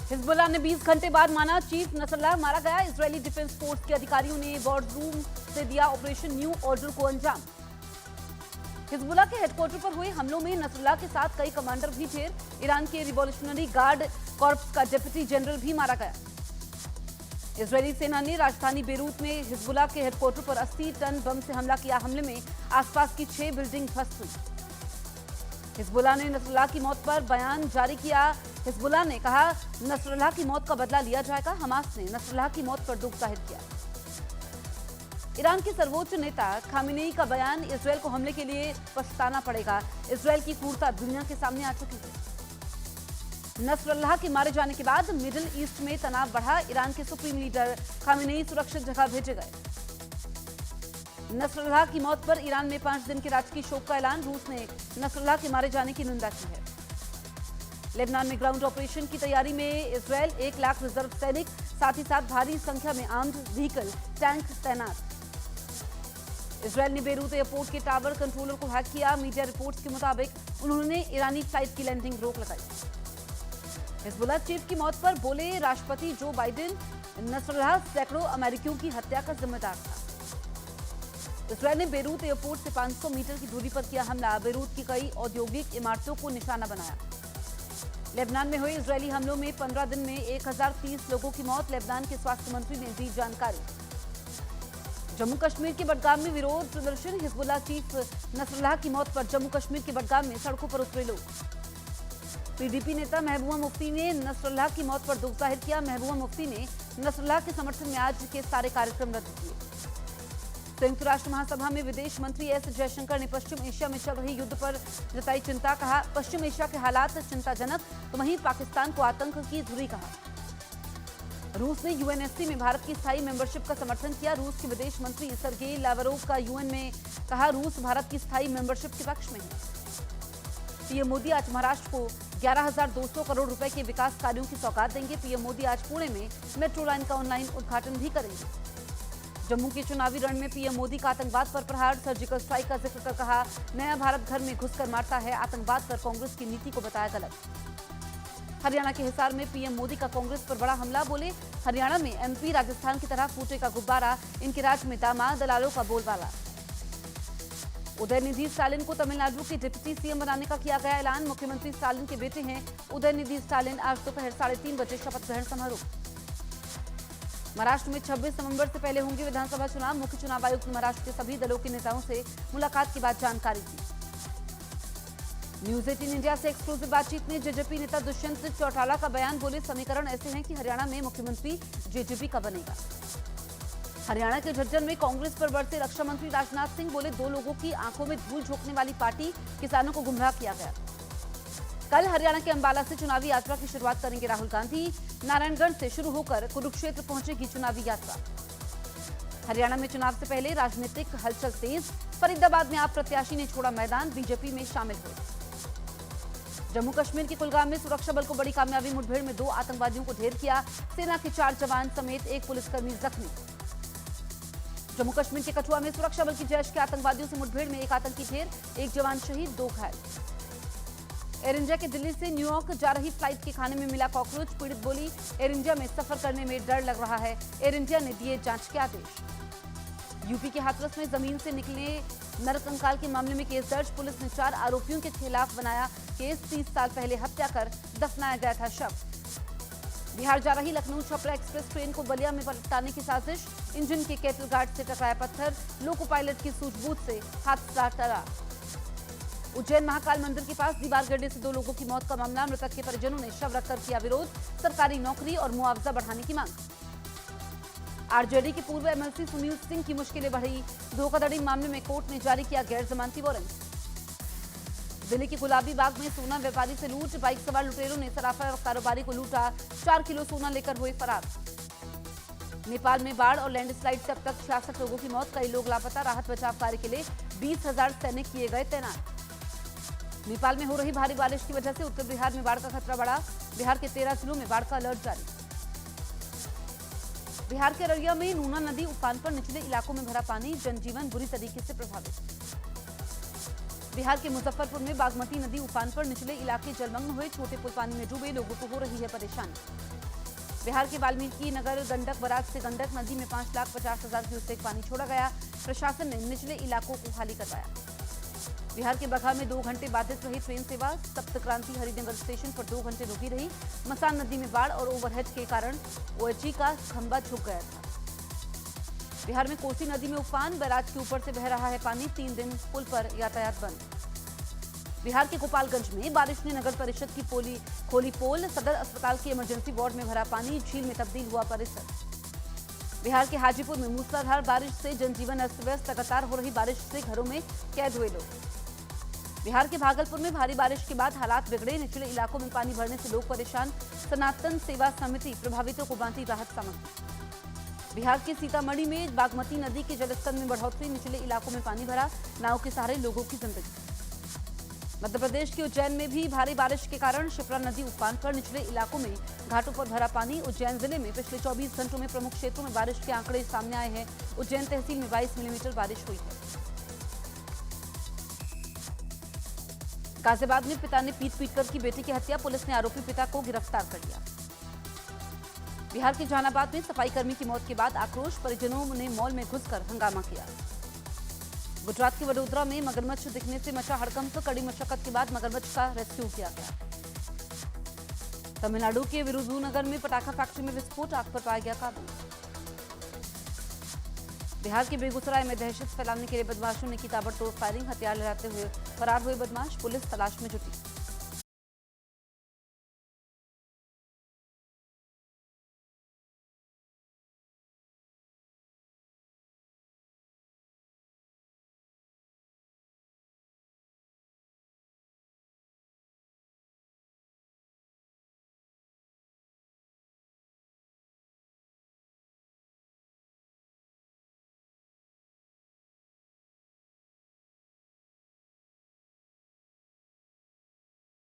Hezbollah ने 20 घंटे बाद माना चीफ नसरल्लाह मारा गया। इजरायली डिफेंस फोर्स के अधिकारियों ने वॉर रूम से दिया ऑपरेशन न्यू ऑर्डर को अंजाम। हिजबुल्लाह के हेडक्वार्टर पर हुए हमलों में नसरल्लाह के साथ कई कमांडर भी ढेर। ईरान के रिवॉल्यूशनरी गार्ड कॉर्प्स का डिप्टी जनरल भी मारा गया। इजरायली सेना ने राजधानी बेरूत में हिजबुल्लाह के हेडक्वार्टर पर 80 टन बम से हमला किया। हमले में आसपास की 6 बिल्डिंग ध्वस्त हुई। हिजबुल्लाह ने नसरल्लाह की मौत पर बयान जारी किया। हिजबुल्लाह ने कहा नसरल्लाह की मौत का बदला लिया जाएगा। हमास ने नसरल्लाह की मौत पर दुख जाहिर किया। ईरान के सर्वोच्च नेता खामेनेई का बयान, इजरायल को हमले के लिए पछताना पड़ेगा। इजरायल की क्रूरता दुनिया के सामने आ चुकी है। नसरल्लाह के मारे जाने के बाद मिडिल ईस्ट में तनाव बढ़ा। ईरान के सुप्रीम लीडर खामेनेई सुरक्षित जगह भेजे गए। नसरल्लाह की मौत पर ईरान में 5 दिन के राजकीय शोक का ऐलान। रूस ने नसरल्लाह के मारे जाने की निंदा की है। लेबनान में ग्राउंड ऑपरेशन की तैयारी में इजरायल, 1 लाख रिजर्व सैनिक, साथ ही साथ भारी संख्या में आर्म्ड व्हीकल, टैंक तैनात। इजरायल ने बेरूत एयरपोर्ट के टावर कंट्रोलर को हैक किया। मीडिया रिपोर्ट्स के मुताबिक उन्होंने ईरानी फ्लाइट की लैंडिंग रोक लगाई। हिजबुल्लाह चीफ की मौत पर बोले राष्ट्रपति जो बाइडेन, नसरल्लाह सैकड़ों अमेरिकियों की हत्या का जिम्मेदार था। इजरायल ने बेरूत एयरपोर्ट से 500 मीटर की दूरी पर किया हमला। बेरूत की कई औद्योगिक इमारतों को निशाना बनाया। लेबनान में हुए इजरायली हमलों में 15 दिन में 1030 लोगों की मौत। लेबनान के स्वास्थ्य मंत्री ने दी जानकारी। जम्मू कश्मीर के बडगाम में विरोध प्रदर्शन। हिजबुल्लाह चीफ नसरल्लाह की मौत पर जम्मू कश्मीर के बडगाम में सड़कों पर उतरे लोग। पीडीपी नेता महबूबा मुफ्ती ने नसरल्लाह की मौत पर दुख जाहिर किया। महबूबा मुफ्ती ने नसरल्लाह के समर्थन में आज के सारे कार्यक्रम रद्द किए। संयुक्त राष्ट्र महासभा में विदेश मंत्री एस जयशंकर ने पश्चिम एशिया में चल रहे युद्ध पर जताई चिंता। कहा पश्चिम एशिया के हालात चिंताजनक, तो वहीं पाकिस्तान को आतंक की धुरी कहा। रूस ने यूएनएससी में भारत की स्थायी मेंबरशिप का समर्थन किया। रूस के विदेश मंत्री सर्गेई लावरोव का यूएन में कहा रूस भारत की स्थायी मेंबरशिप के पक्ष में है। पीएम मोदी आज महाराष्ट्र को 11,200 करोड़ रुपए के विकास कार्यों की सौगात देंगे। पीएम मोदी आज पुणे में मेट्रो लाइन का ऑनलाइन उद्घाटन भी करेंगे। जम्मू के चुनावी रण में पीएम मोदी का आतंकवाद पर प्रहार, सर्जिकल स्ट्राइक का जिक्र कर कहा नया भारत घर में घुसकर मारता है। आतंकवाद पर कांग्रेस की नीति को बताया गलत। हरियाणा के हिसार में पीएम मोदी का कांग्रेस पर बड़ा हमला। बोले हरियाणा में एमपी राजस्थान की तरह फूटेगा गुब्बारा। इनके राज्य में दामाद दलालों का बोलबाला। उदयनिधि स्टालिन को तमिलनाडु के डिप्टी सीएम बनाने का किया गया ऐलान। मुख्यमंत्री स्टालिन के बेटे हैं उदयनिधि स्टालिन। आज दोपहर 3:30 बजे शपथ ग्रहण समारोह। महाराष्ट्र में 26 नवंबर से पहले होंगे विधानसभा चुनाव। मुख्य चुनाव आयुक्त ने महाराष्ट्र के सभी दलों के नेताओं से मुलाकात के बाद जानकारी दी। न्यूज 18 इंडिया से एक्सक्लूसिव बातचीत में जेजेपी नेता दुष्यंत चौटाला का बयान। बोले समीकरण ऐसे हैं कि हरियाणा में मुख्यमंत्री जेजेपी का बनेगा। हरियाणा के झज्जर में कांग्रेस पर बरसे रक्षा मंत्री राजनाथ सिंह। बोले 2 लोगों की आंखों में धूल झोंकने वाली पार्टी, किसानों को गुमराह किया गया। कल हरियाणा के अंबाला से चुनावी यात्रा की शुरुआत करेंगे राहुल गांधी। नारायणगढ़ से शुरू होकर कुरुक्षेत्र पहुंचेगी चुनावी यात्रा। हरियाणा में चुनाव से पहले राजनीतिक हलचल तेज। फरीदाबाद में आप प्रत्याशी ने छोड़ा मैदान, बीजेपी में शामिल हुए। जम्मू कश्मीर के कुलगाम में सुरक्षा बल को बड़ी कामयाबी। मुठभेड़ में 2 आतंकवादियों को ढेर किया। सेना के 4 जवान समेत 1 पुलिसकर्मी जख्मी। जम्मू कश्मीर के कठुआ में सुरक्षा बल की जैश के आतंकवादियों से मुठभेड़ में 1 आतंकी ढेर, 1 जवान शहीद, 2 घायल। एयर इंडिया के दिल्ली से न्यूयॉर्क जा रही फ्लाइट के खाने में मिला कॉकरोच। पीड़ित बोली एयर इंडिया में सफर करने में डर लग रहा है। एयर इंडिया ने दिए जांच के आदेश। यूपी के हाथरस में जमीन से निकले नरकंकाल के मामले में केस दर्ज। पुलिस ने 4 आरोपियों के खिलाफ बनाया केस। 30 साल पहले हत्या कर दफनाया गया था शव। बिहार जा रही लखनऊ छपरा एक्सप्रेस ट्रेन को बलिया में पलटाने की साजिश। इंजन के केटल गार्ड से टकराया पत्थर। लोको पायलट की सूझबूझ से हादसा टला। उज्जैन महाकाल मंदिर के पास दीवार गिरने से 2 लोगों की मौत का मामला। मृतक के परिजनों ने शव रखकर किया विरोध। सरकारी नौकरी और मुआवजा बढ़ाने की मांग। आरजेडी के पूर्व एमएलसी सुनील सिंह की मुश्किलें बढ़ी। धोखाधड़ी मामले में कोर्ट ने जारी किया गैर जमानती वारंट। दिल्ली के गुलाबी बाग में सोना व्यापारी से लूट। बाइक सवार लुटेरों ने सराफा कारोबारी को लूटा। 4 किलो सोना लेकर हुए फरार। नेपाल में बाढ़ और लैंडस्लाइड से अब तक 66 लोगों की मौत। कई लोग लापता। राहत बचाव कार्य के लिए 20,000 सैनिक किए गए तैनात। नेपाल में हो रही भारी बारिश की वजह से उत्तर बिहार में बाढ़ का खतरा बढ़ा। बिहार के 13 जिलों में बाढ़ का अलर्ट जारी। बिहार के अररिया में नूना नदी उफान पर, निचले इलाकों में भरा पानी। जनजीवन बुरी तरीके से प्रभावित। बिहार के मुजफ्फरपुर में बागमती नदी उफान पर, निचले इलाके जलमग्न हुए। छोटे पुल पानी में डूबे, लोगों को हो रही है परेशानी। बिहार के वाल्मीकि नगर गंडक बराज से गंडक नदी में 5,50,000 क्यूसेक पानी छोड़ा गया। प्रशासन ने निचले इलाकों को खाली करवाया। बिहार के बगहा में 2 घंटे बाधित रही ट्रेन सेवा। सप्त क्रांति हरिनगर स्टेशन पर 2 घंटे रुकी रही। मसान नदी में बाढ़ और ओवरहेड के कारण ओएचई का खंभा झुक गया था। बिहार में कोसी नदी में उफान, बैराज के ऊपर से बह रहा है पानी। 3 दिन पुल पर यातायात बंद। बिहार के गोपालगंज में बारिश ने नगर परिषद की खोली पोल। सदर अस्पताल के इमरजेंसी वार्ड में भरा पानी। झील में तब्दील हुआ परिसर। बिहार के हाजीपुर में मूसलाधार बारिश से जनजीवन अस्त व्यस्त। लगातार हो रही बारिश से घरों में कैद हुए लोग। बिहार के भागलपुर में भारी बारिश के बाद हालात बिगड़े। निचले इलाकों में पानी भरने से लोग परेशान। सनातन सेवा समिति प्रभावितों को बांटी राहत सामग्री। बिहार के सीतामढ़ी में बागमती नदी के जलस्तर में बढ़ोतरी। निचले इलाकों में पानी भरा। नाव के सहारे लोगों की जिंदगी। मध्य प्रदेश के उज्जैन में भी भारी बारिश के कारण शिप्रा नदी उफान पर। निचले इलाकों में घाटों पर भरा पानी। उज्जैन जिले में पिछले 24 घंटों में प्रमुख क्षेत्रों में बारिश के आंकड़े सामने आए हैं। उज्जैन तहसील में 22 मिलीमीटर बारिश हुई है। गाजियाबाद में पिता ने पीट कर की बेटी की हत्या। पुलिस ने आरोपी पिता को गिरफ्तार कर लिया। बिहार के जहानाबाद में सफाई कर्मी की मौत के बाद आक्रोश। परिजनों ने मॉल में घुसकर हंगामा किया। गुजरात के वडोदरा में मगरमच्छ दिखने से मचा हड़कंप। कड़ी मशक्कत के बाद मगरमच्छ का रेस्क्यू किया गया। तमिलनाडु के विरुधुनगर में पटाखा फैक्ट्री में विस्फोट। आग पर पाया गया काबू। बिहार के बेगूसराय में दहशत फैलाने के लिए बदमाशों ने की ताबड़तोड़ फायरिंग। हथियार लहराते हुए फरार हुए बदमाश। पुलिस तलाश में जुटी।